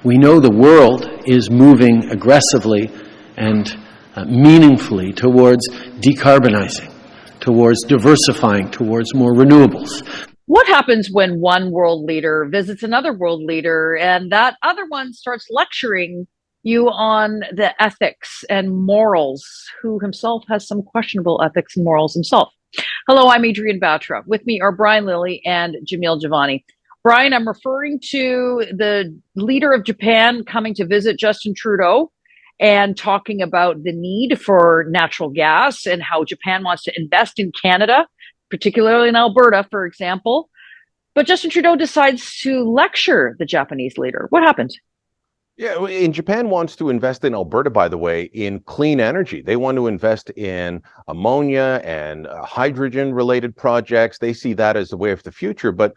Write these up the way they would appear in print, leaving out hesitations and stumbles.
We know the world is moving aggressively and meaningfully towards decarbonizing, towards diversifying, towards more renewables. What happens when one world leader visits another world leader and that other one starts lecturing you on the ethics and morals, who himself has some questionable ethics and morals himself? Hello, I'm Adrienne Batra. With me are Brian Lilley and Jamil Jivani. Brian, I'm referring to the leader of Japan coming to visit Justin Trudeau and talking about the need for natural gas and how Japan wants to invest in Canada, particularly in Alberta, for example. But Justin Trudeau decides to lecture the Japanese leader. What happened? Yeah, and Japan wants to invest in Alberta, by the way, in clean energy. They want to invest in ammonia and hydrogen-related projects. They see that as the way of the future. But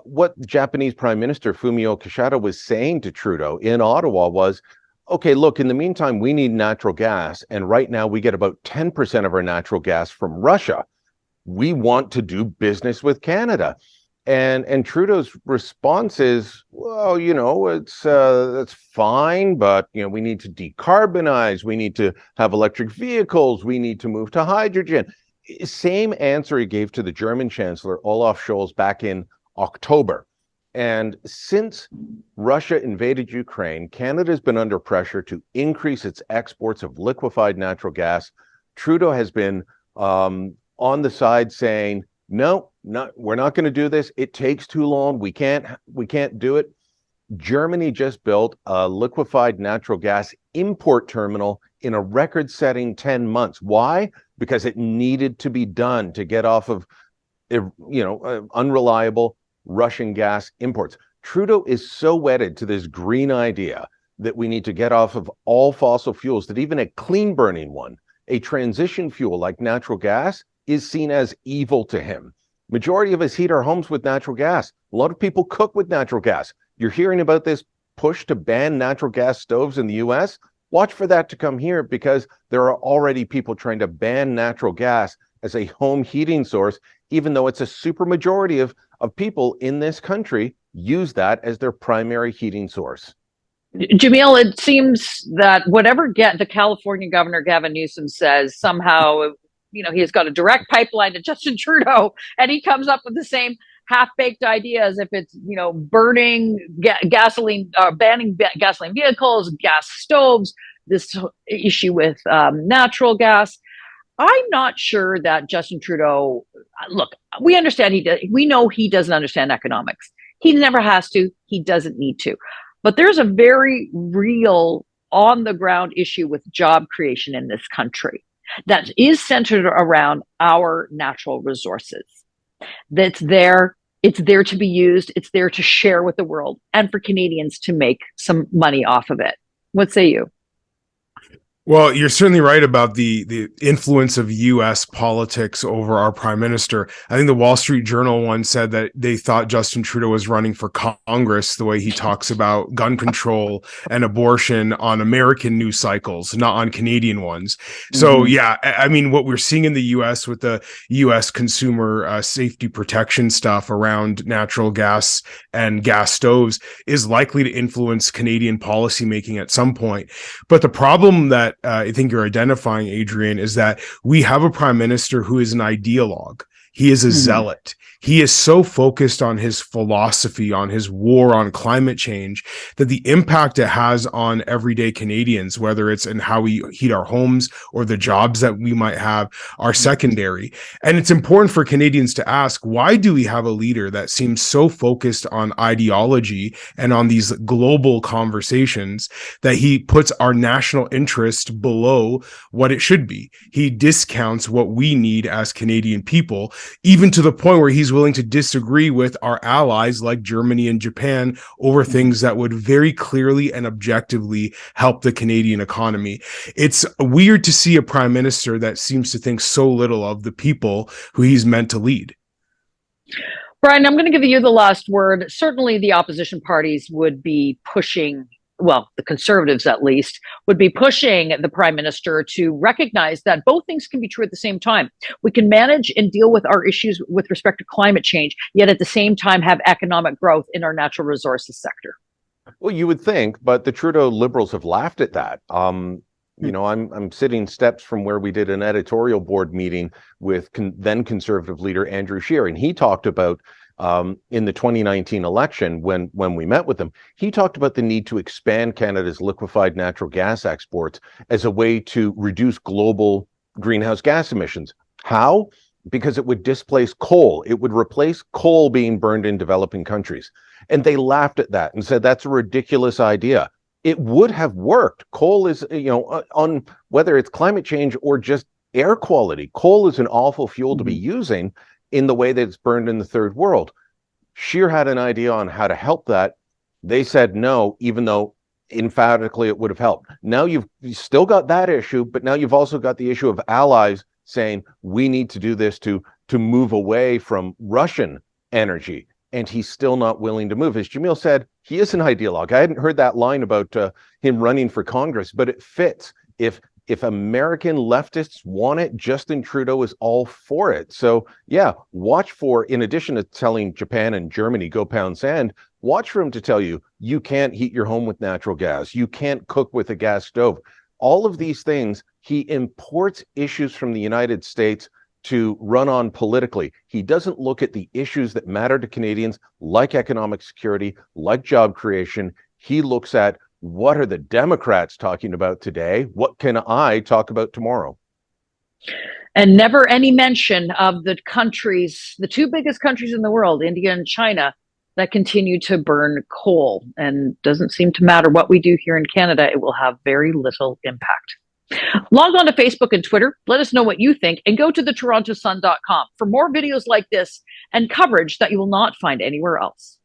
what Japanese Prime Minister Fumio Kishida was saying to Trudeau in Ottawa was, okay, look, in the meantime, we need natural gas. And right now we get about 10% of our natural gas from Russia. We want to do business with Canada. And Trudeau's response is, well, you know, that's fine, but, you know, we need to decarbonize. We need to have electric vehicles. We need to move to hydrogen. Same answer he gave to the German Chancellor, Olaf Scholz, back in October. And since Russia invaded Ukraine, Canada has been under pressure to increase its exports of liquefied natural gas. Trudeau has been on the side saying, no, we're not going to do this. It takes too long. We can't do it. Germany just built a liquefied natural gas import terminal in a record-setting 10 months. Why? Because it needed to be done to get off of, unreliable Russian gas imports. Trudeau is so wedded to this green idea that we need to get off of all fossil fuels that even a clean burning one, a transition fuel like natural gas, is seen as evil to him. Majority of us heat our homes with natural gas. A lot of people cook with natural gas. You're hearing about this push to ban natural gas stoves in the US. Watch for that to come here, because there are already people trying to ban natural gas as a home heating source, even though it's a super majority of people in this country use that as their primary heating source. Jamil, it seems that whatever the California governor Gavin Newsom says, somehow, he has got a direct pipeline to Justin Trudeau, and he comes up with the same half-baked idea as if it's, burning gasoline, banning gasoline vehicles, gas stoves, this issue with natural gas. I'm not sure that Justin Trudeau, look, we know he doesn't understand economics. He never has to. He doesn't need to. But there's a very real on-the-ground issue with job creation in this country that is centered around our natural resources. That's there. It's there to be used. It's there to share with the world and for Canadians to make some money off of it. What say you? Well, you're certainly right about the influence of U.S. politics over our prime minister. I think the Wall Street Journal once said that they thought Justin Trudeau was running for Congress the way he talks about gun control and abortion on American news cycles, not on Canadian ones. So, yeah, I mean, what we're seeing in the U.S. with the U.S. consumer safety protection stuff around natural gas and gas stoves is likely to influence Canadian policymaking at some point. But the problem that I think you're identifying, Adrienne, is that we have a prime minister who is an ideologue. He is a zealot. He is so focused on his philosophy, on his war on climate change, that the impact it has on everyday Canadians, whether it's in how we heat our homes or the jobs that we might have, are secondary. And it's important for Canadians to ask, why do we have a leader that seems so focused on ideology and on these global conversations that he puts our national interest below what it should be? He discounts what we need as Canadian people, even to the point where he's willing to disagree with our allies like Germany and Japan over things that would very clearly and objectively help the Canadian economy. It's weird to see a prime minister that seems to think so little of the people who he's meant to lead. Brian, I'm going to give you the last word. Certainly the opposition parties would be pushing, well, the Conservatives at least, would be pushing the Prime Minister to recognize that both things can be true at the same time. We can manage and deal with our issues with respect to climate change, yet at the same time have economic growth in our natural resources sector. Well, you would think, but the Trudeau Liberals have laughed at that. I'm sitting steps from where we did an editorial board meeting with then Conservative leader Andrew Scheer, and he talked about in the 2019 election when we met with him, he talked about the need to expand Canada's liquefied natural gas exports as a way to reduce global greenhouse gas emissions. How? Because it would displace coal. It would replace coal being burned in developing countries. And they laughed at that and said that's a ridiculous idea. It would have worked. Coal is, on whether it's climate change or just air quality, coal is an awful fuel to be using in the way that it's burned in the third world. Scheer had an idea on how to help that. They said no, even though emphatically it would have helped. Now you've still got that issue, but now you've also got the issue of allies saying we need to do this to move away from Russian energy. And he's still not willing to move. As Jamil said, he is an ideologue. I hadn't heard that line about him running for Congress, but it fits. If American leftists want it, Justin Trudeau is all for it. So yeah, watch for, in addition to telling Japan and Germany, go pound sand, watch for him to tell you, you can't heat your home with natural gas. You can't cook with a gas stove. All of these things, he imports issues from the United States to run on politically. He doesn't look at the issues that matter to Canadians, like economic security, like job creation. He looks at what are the Democrats talking about today? What can I talk about tomorrow? And never any mention of the countries, the two biggest countries in the world, India and China, that continue to burn coal. And doesn't seem to matter what we do here in Canada, it will have very little impact. Log on to Facebook and Twitter. Let us know what you think, and go to thetorontosun.com for more videos like this and coverage that you will not find anywhere else.